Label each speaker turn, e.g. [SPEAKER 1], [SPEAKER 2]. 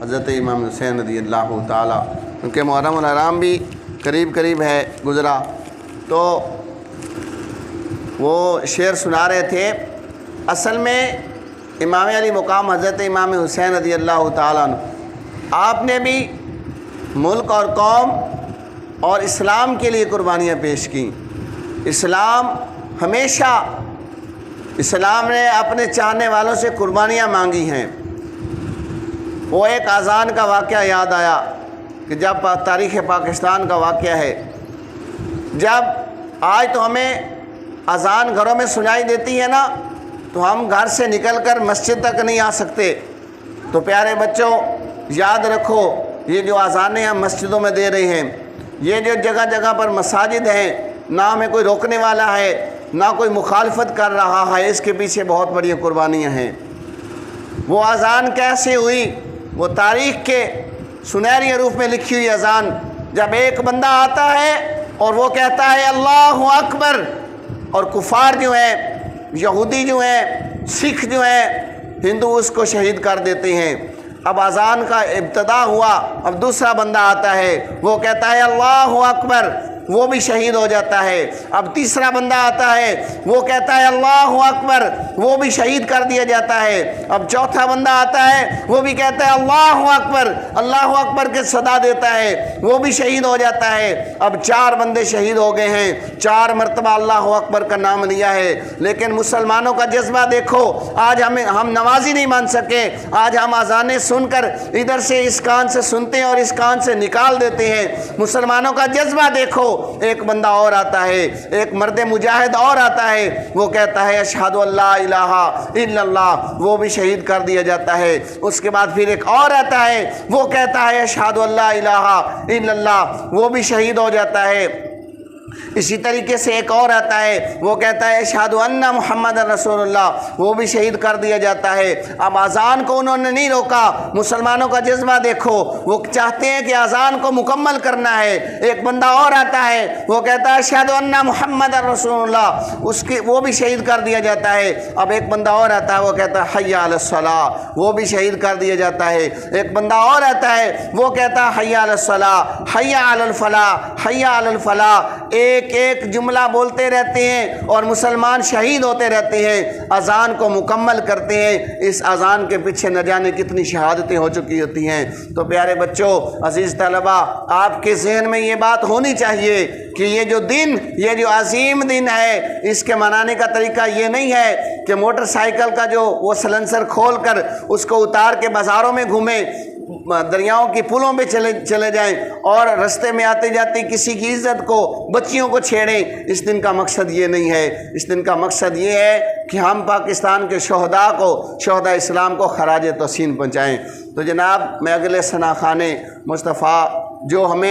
[SPEAKER 1] حضرت امام حسین رضی اللہ تعالیٰ، کیونکہ محرم الحرام بھی قریب ہے گزرا، تو وہ شعر سنا رہے تھے۔ اصل میں امام علی مقام حضرت امام حسین رضی اللہ تعالیٰ عنہ، آپ نے بھی ملک اور قوم اور اسلام کے لیے قربانیاں پیش کیں۔ اسلام ہمیشہ، اسلام نے اپنے چاہنے والوں سے قربانیاں مانگی ہیں۔ وہ ایک اذان کا واقعہ یاد آیا کہ جب تاریخ پاکستان کا واقعہ ہے، جب آج تو ہمیں اذان گھروں میں سنائی دیتی ہے نا، تو ہم گھر سے نکل کر مسجد تک نہیں آ سکتے۔ تو پیارے بچوں، یاد رکھو، یہ جو اذانیں ہم مسجدوں میں دے رہے ہیں، یہ جو جگہ جگہ پر مساجد ہیں، نہ ہمیں کوئی روکنے والا ہے، نہ کوئی مخالفت کر رہا ہے، اس کے پیچھے بہت بڑی قربانیاں ہیں۔ وہ اذان کیسے ہوئی؟ وہ تاریخ کے سنہری حروف میں لکھی ہوئی اذان، جب ایک بندہ آتا ہے اور وہ کہتا ہے اللہ اکبر، اور کفار جو ہیں، یہودی جو ہیں، سکھ جو ہیں، ہندو اس کو شہید کر دیتے ہیں۔ اب اذان کا ابتدا ہوا، اب دوسرا بندہ آتا ہے، وہ کہتا ہے اللہ اکبر، وہ بھی شہید ہو جاتا ہے۔ اب تیسرا بندہ آتا ہے، وہ کہتا ہے اللہ اکبر، وہ بھی شہید کر دیا جاتا ہے۔ اب چوتھا بندہ آتا ہے، وہ بھی کہتا ہے اللہ اکبر کے صدا دیتا ہے، وہ بھی شہید ہو جاتا ہے۔ اب 4 بندے شہید ہو گئے ہیں، 4 مرتبہ اللہ اکبر کا نام لیا ہے۔ لیکن مسلمانوں کا جذبہ دیکھو، آج ہم نمازی نہیں مان سکے، آج ہم اذانیں سن کر ادھر سے اس کان سے سنتے ہیں اور اس کان سے نکال دیتے ہیں۔ مسلمانوں کا جذبہ دیکھو، ایک بندہ اور آتا ہے، ایک مرد مجاہد اور آتا ہے، وہ کہتا ہے اشہد ان لا الہ الا اللہ، وہ بھی شہید کر دیا جاتا ہے۔ اس کے بعد پھر ایک اور آتا ہے، وہ کہتا ہے اشہد ان لا الہ الا اللہ، وہ بھی شہید ہو جاتا ہے۔ اسی طریقے سے ایک اور آتا ہے، وہ کہتا ہے اشہد ان محمد رسول اللہ، وہ بھی شہید کر دیا جاتا ہے۔ اب اذان کو انہوں نے نہیں روکا، مسلمانوں کا جذبہ دیکھو، وہ چاہتے ہیں کہ اذان کو مکمل کرنا ہے۔ ایک بندہ اور آتا ہے، وہ کہتا ہے اشہد ان محمد رسول اللہ، وہ بھی شہید کر دیا جاتا ہے۔ اب ایک بندہ اور آتا ہے، وہ کہتا ہے حی علی الصلاۃ، وہ بھی شہید کر دیا جاتا ہے۔ ایک بندہ اور آتا ہے، وہ کہتا ہے حی علی الصلاۃ، حی علی الفلاح، حی علی الفلاح، ایک جملہ بولتے رہتے ہیں اور مسلمان شہید ہوتے رہتے ہیں، اذان کو مکمل کرتے ہیں۔ اس اذان کے پیچھے نہ جانے کتنی شہادتیں ہو چکی ہوتی ہیں۔ تو پیارے بچوں، عزیز طلبہ، آپ کے ذہن میں یہ بات ہونی چاہیے کہ یہ جو دن، یہ جو عظیم دن ہے، اس کے منانے کا طریقہ یہ نہیں ہے کہ موٹر سائیکل کا جو وہ سلنسر کھول کر اس کو اتار کے بازاروں میں گھومیں، دریاؤں کی پلوں پہ چلے جائیں اور رستے میں آتے جاتے کسی کی عزت کو، بچیوں کو چھیڑیں۔ اس دن کا مقصد یہ نہیں ہے، اس دن کا مقصد یہ ہے کہ ہم پاکستان کے شہداء اسلام کو خراج تحسین پہنچائیں۔ تو جناب، میں اگلے ثناخوان مصطفیٰ جو ہمیں